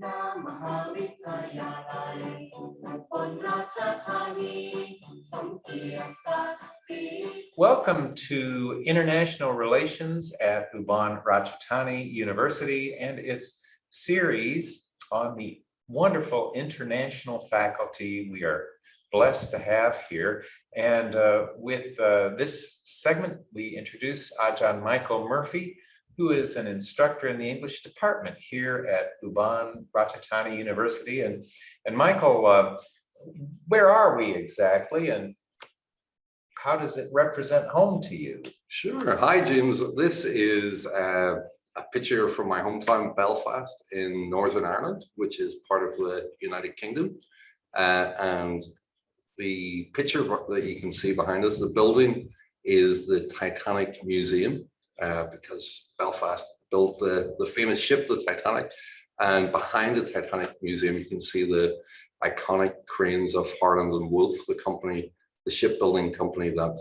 ณมหาวิทยาลัยอุบลราชธานีสมเกียรติศักดิ์ศรี Welcome to International Relations at UBU Ratchathani University and its series on the wonderful international faculty we are blessed to have here. And with this segment, we introduce Ajahn Michael Murphy, who is an instructor in the English department here at UBU Ratchathani University. And Michael, where are we exactly, and how does it represent home to you? Sure. Hi, James. This is a picture from my hometown, Belfast, in Northern Ireland, which is part of the United Kingdom. And the picture that you can see behind us, the building, is the Titanic Museum, because Belfast built the famous ship, the Titanic. And behind the Titanic Museum, you can see the iconic cranes of Harland and Wolff, the shipbuilding company that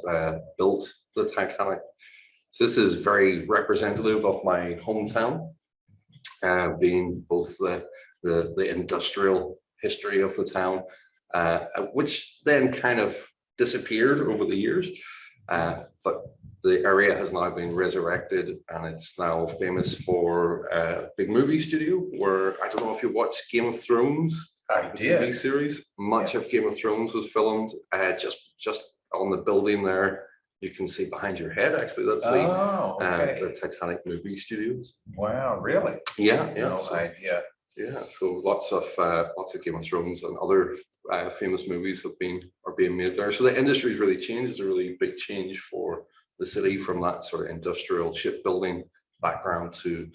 built the Titanic. So this is very representative of my hometown, being both the industrial history of the town, which then kind of disappeared over the years. But the area has now been resurrected, and it's now famous for a big movie studio where, I don't know if you watched Game of Thrones. I did. TV series. Much of Game of Thrones was filmed just on the building there. You can see behind your head, actually, that's the Titanic movie studios. Wow, really? Yeah, yeah. No idea. Yeah, so lots of Game of Thrones and other famous movies are being made there. So the industry's really changed. It's a really big change for the city from that sort of industrial shipbuilding background to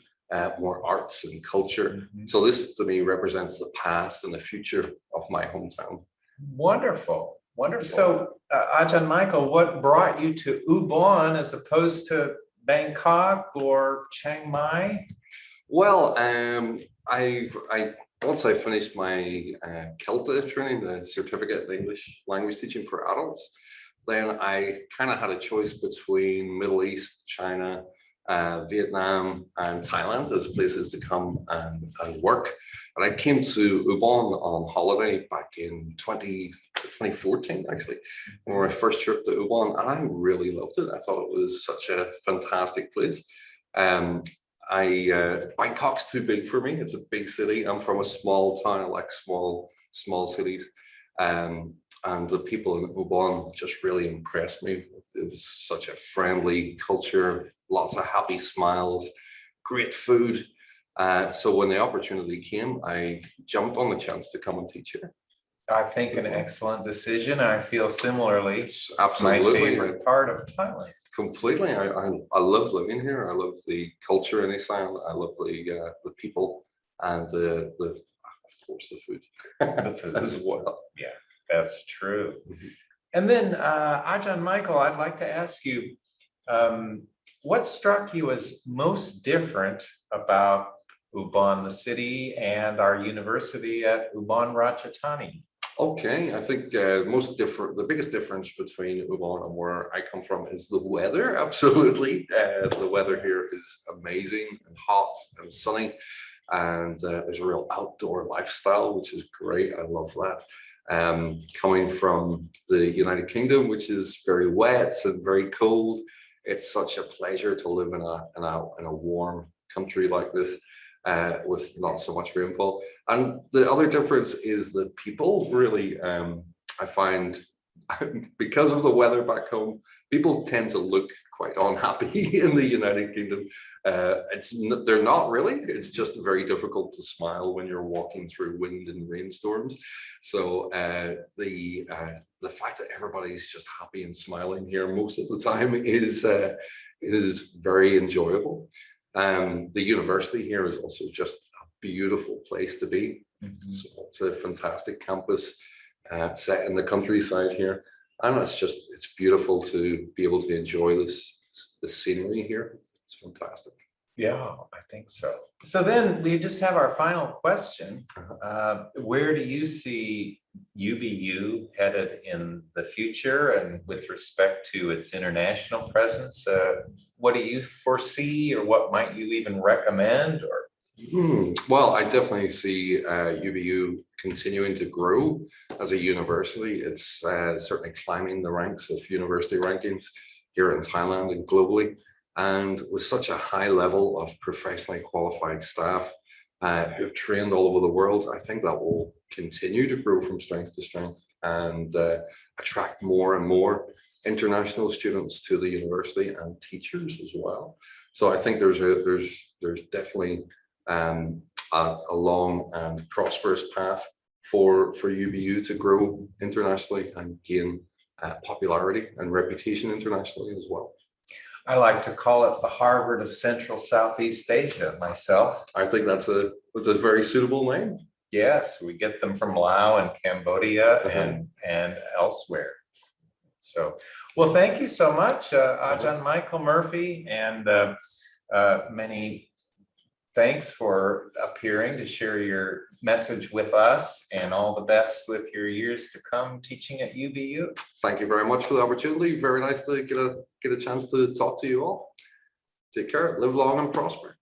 more arts and culture. Mm-hmm. So this to me represents the past and the future of my hometown. Wonderful, wonderful. So Ajahn Michael, what brought you to Ubon as opposed to Bangkok or Chiang Mai? Well, once I finished my CELTA training, the Certificate in English Language Teaching for Adults, then I kind of had a choice between Middle East, China, Vietnam and Thailand as places to come and work. And I came to Ubon on holiday back in 2014, actually, on my first trip to Ubon, and I really loved it. I thought it was such a fantastic place. Bangkok's too big for me. It's a big city. I'm from a small town. I like small cities. And the people in Ubon just really impressed me. It was such a friendly culture, lots of happy smiles, great food. So when the opportunity came, I jumped on the chance to come and teach here. I think an excellent decision. I feel similarly. Absolutely. It's my favorite part of Thailand. Completely. I love living here. I love the culture in Isan. I love the people and of course the food. The food as well. Yeah, that's true. Mm-hmm. And then Ajahn Michael, I'd like to ask you, what struck you as most different about Ubon, the city, and our university at Ubon Ratchathani? Okay, I think the biggest difference between Ubon and where I come from is the weather. Absolutely, the weather here is amazing and hot and sunny, and there's a real outdoor lifestyle, which is great. I love that. Coming from the United Kingdom, which is very wet and very cold, it's such a pleasure to live in a warm country like this. With not so much rainfall. And the other difference is that people really, I find, because of the weather back home, people tend to look quite unhappy in the United Kingdom. They're not really. It's just very difficult to smile when you're walking through wind and rainstorms. So the fact that everybody's just happy and smiling here most of the time is very enjoyable. The university here is also just a beautiful place to be. Mm-hmm. So it's a fantastic campus set in the countryside here, and it's beautiful to be able to enjoy the scenery here. It's fantastic. Yeah, I think so. So then we just have our final question. Where do you see UBU headed in the future, and with respect to its international presence? What do you foresee, or what might you even recommend? Or Well, I definitely see UBU continuing to grow as a university. It's certainly climbing the ranks of university rankings here in Thailand and globally. And with such a high level of professionally qualified staff who've trained all over the world, I think that will continue to grow from strength to strength and attract more and more international students to the university and teachers as well. So I think there's definitely a long and prosperous path for UBU to grow internationally and gain popularity and reputation internationally as well. I like to call it the Harvard of Central Southeast Asia myself. I think that's a very suitable name. Yes, we get them from Laos and Cambodia and elsewhere. So, well, thank you so much, Ajahn Michael Murphy, and many thanks for appearing to share your message with us, and all the best with your years to come teaching at UBU. Thank you very much for the opportunity. Very nice to get a chance to talk to you all. Take care, live long and prosper.